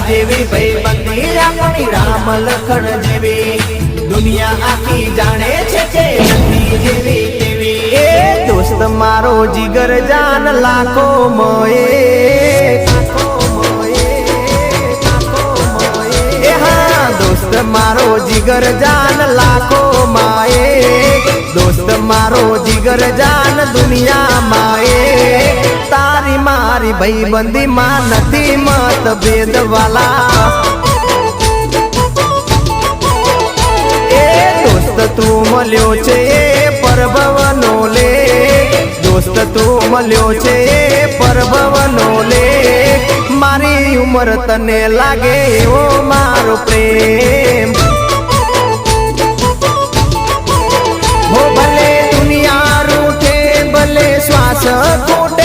જેવી ભાઈબંધી આપણી રામ લખણ જેવી દુનિયા આખી જાણે છે કે નથી જેવી તેવી એ દોસ્ત મારો જીગર જાન લાખો મોએ दोस्त मारो जिगर जान लाखों माए दोस्त मारो जिगर जान दुनिया माए तारी मारी भाई बंदी मां नथी मत भेद वाला ए दोस्त तू मल्यो छे परभवनो ले दोस्त तू मल्यो छे परभवनो ले मारी उमर तने लागे ओ मारो प्रेम हो भले दुनिया रूठे भले श्वास फूटे